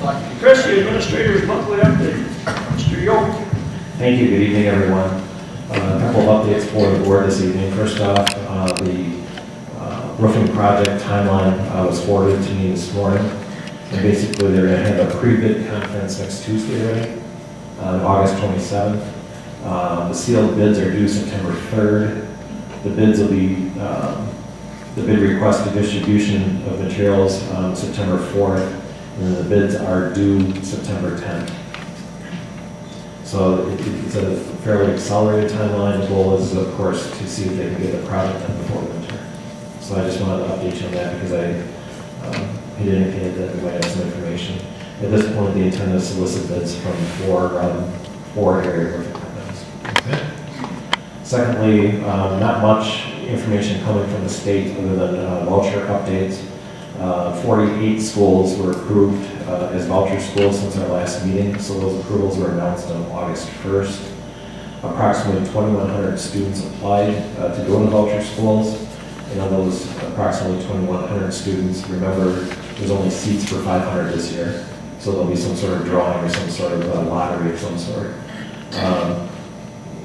Chris, the Administrator's Monthly Update. Mr. Joch. Thank you. Good evening, everyone. A couple of updates for the board this evening. First off, the roofing project timeline was forwarded to me this morning. And basically, they're going to have a pre-bid conference next Tuesday already, on August 27th. The sealed bids are due September 3rd. The bids will be, the bid request to distribution of materials on September 4th. And the bids are due September 10th. So it's a fairly accelerated timeline. The goal is, of course, to see if they can get the project done before winter. So I just wanted to update you on that because he indicated that we might have some information. At this point, the intent is to solicit bids from four area roofing companies. Okay. Secondly, not much information coming from the state other than voucher updates. 48 schools were approved as voucher schools since our last meeting, so those approvals were announced on August 1st. Approximately 2,100 students applied to go into voucher schools, and of those approximately 2,100 students, remember, there's only seats for 500 this year, so there'll be some sort of drawing or some sort of lottery of some sort.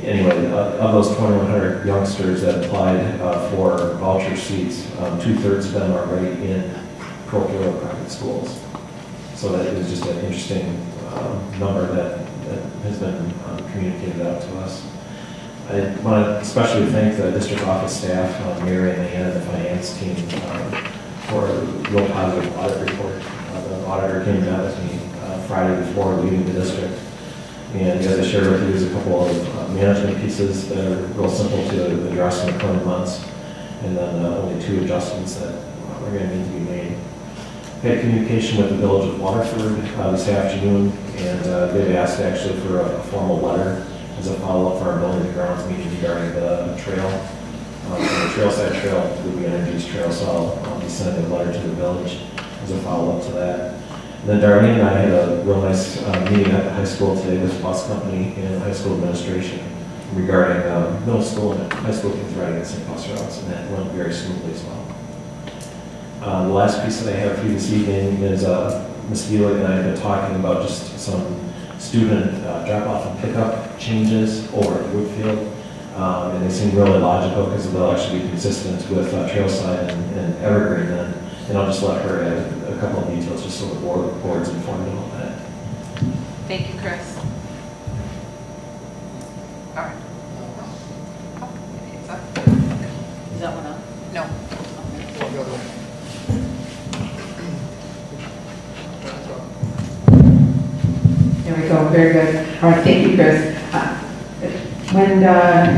Anyway, of those 2,100 youngsters that applied for voucher seats, 2/3 of them are already in parochial private schools. So that is just an interesting number that has been communicated out to us. I want to especially thank the district office staff, Mary and Leanne, and the finance team for a real positive audit report. The auditor came down with me Friday before leaving the district. And as I shared with you, there's a couple of management pieces that are real simple to address in the coming months, and then only 2 adjustments that are going to need to be made. I had communication with the village of Waterford this afternoon, and they've asked actually for a formal letter as a follow-up for our building and grounds meeting regarding the trail. The trailside trail will be Energy's trail, so I'll be sending a letter to the village as a follow-up to that. And then Darlene and I had a real nice meeting at the high school today with the bus company and high school administration regarding middle school and high school kids riding the same bus routes, and that went very smoothly as well. The last piece that I have for you this evening is Ms. Vila and I have been talking about just some student drop-off and pickup changes over at Woodfield, and they seem really logical because they'll actually be consistent with Trailside and Evergreen then. And I'll just let her add a couple of details just so the board's informed about that. Thank you, Chris. All right. Is that one up? No. There we go. Very good. All right. Thank you, Chris. When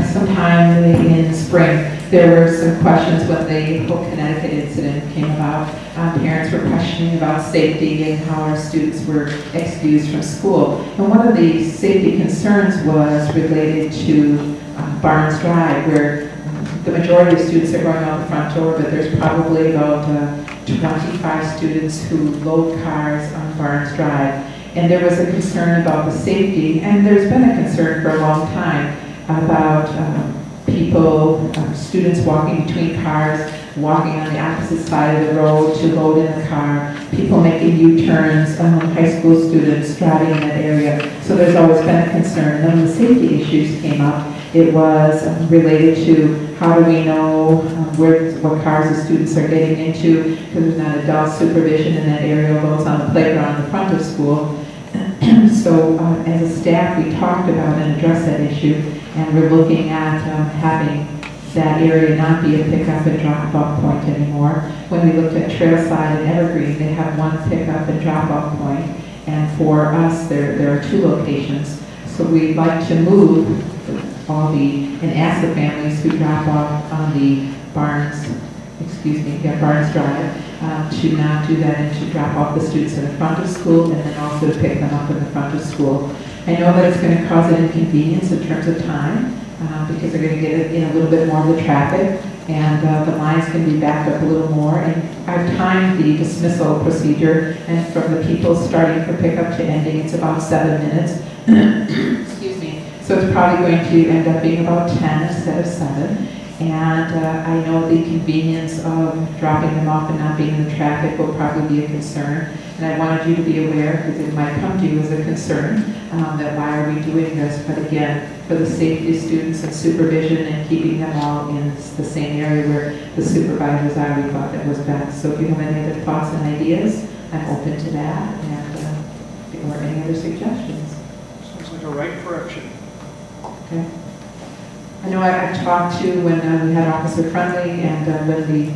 sometime in spring, there were some questions when the whole Connecticut incident came about. Parents were questioning about safety and how our students were excused from school. And one of the safety concerns was related to Barnes Drive, where the majority of students are going out the front door, but there's probably about 25 students who load cars on Barnes Drive. And there was a concern about the safety, and there's been a concern for a long time about people, students walking between cars, walking on the opposite side of the road to load in the car, people making U-turns, high school students driving in that area. So there's always been a concern. And when the safety issues came up, it was related to how do we know what cars the students are getting into, because there's not adult supervision in that area, although it's on the playground in the front of school. So as a staff, we talked about and addressed that issue, and we're looking at having that area not be a pickup and drop-off point anymore. When we looked at Trailside and Evergreen, they have one pickup and drop-off point, and for us, there are 2 locations. So we'd like to move and ask the families who drop off on the Barnes Drive to not do that and to drop off the students in the front of school and then also to pick them up in the front of school. I know that it's going to cause an inconvenience in terms of time because they're going to get in a little bit more of the traffic, and the lines can be backed up a little more. And I've timed the dismissal procedure, and from the people starting for pickup to ending, it's about 7 minutes. Excuse me. So it's probably going to end up being about 10 instead of 7. And I know the convenience of dropping them off and not being in the traffic will probably be a concern. And I wanted you to be aware, because it might come to you as a concern, that why are we doing this? But again, for the safety of students and supervision and keeping them all in the same area where the supervisors are, we thought that was best. So if you have any other thoughts and ideas, I'm open to that, and or any other suggestions. Sounds like a right correction. Okay. I know I've talked to when we had Officer Friendly and when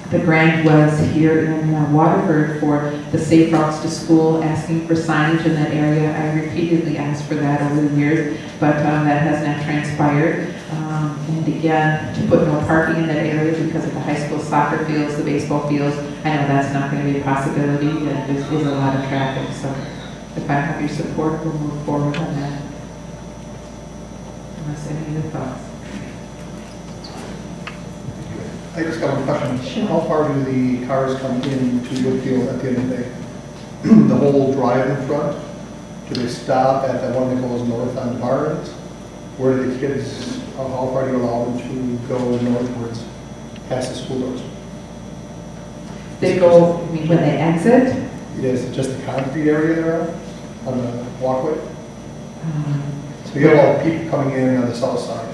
the grant was here in Waterford for the safe routes to school, asking for signage in that area. I repeatedly asked for that over the years, but that has not transpired. And again, to put no parking in that area because of the high school soccer fields, the baseball fields, I know that's not going to be a possibility, and there's a lot of traffic. So if I have your support, we'll move forward on that. Unless any other thoughts? I just got one question. Sure. How far do the cars come into Woodfield at the end of the day? The whole drive in front? Do they stop at the one that goes north on Barnes? Where do the kids, how far do you allow them to go northwards past the school doors? They go, I mean, when they exit? Is it just the concrete area there on the walkway? um, So you have all the people coming in on the south side,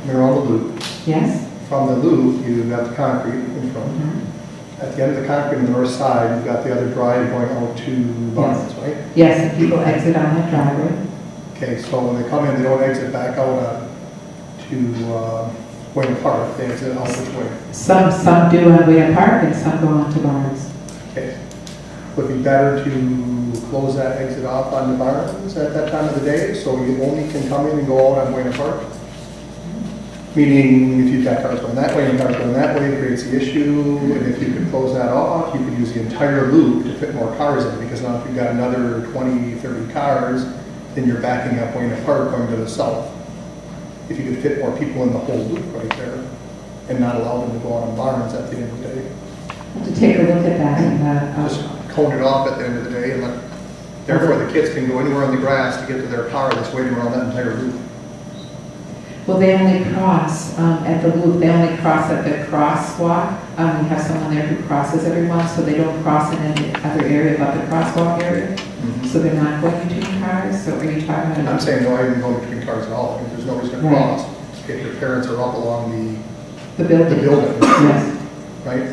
coming around the loop. Yes? From the loop, you've got the concrete in front. Mhm. At the end of the concrete on the north side, you've got the other drive going out to Barnes, right? Yes, and people exit on that driveway. Okay, so when they come in, they don't exit back out to Wayne Park, they exit out which way? Some do on Wayne Park and some go on to Barnes. Okay. Would it be better to close that exit off on the Barnes at that time of the day, so you only can come in and go out on Wayne Park? Meaning, if you've got cars going that way and cars going that way, it creates the issue, and if you could close that off, you could use the entire loop to fit more cars in, because now if you've got another 20, 30 cars, then you're backing up Wayne Park going to the south. If you could fit more people in the whole loop right there, and not allow them to go on Barnes at the end of the day. We'll have to take a look at that. And, Just cone it off at the end of the day, and let, therefore the kids can go anywhere on the grass to get to their car that's waiting around that entire loop. well, they only cross at the loop. They only cross at the crosswalk. We have someone there who crosses everyone, so they don't cross in any other area but the crosswalk area. So they're not going between cars. So are you talking about? I'm saying no, I didn't go between cars at all. I mean, there's no reason to Right. cross. If your parents are up along the the building? building, Yes, right?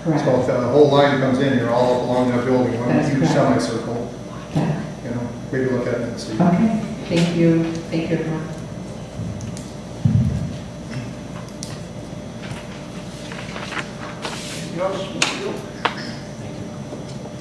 correct. So if the whole line comes in, you're all up along that building, one That's huge correct. semicircle, Okay. you know, maybe look at it and see. Okay, thank you. Thank you, everyone.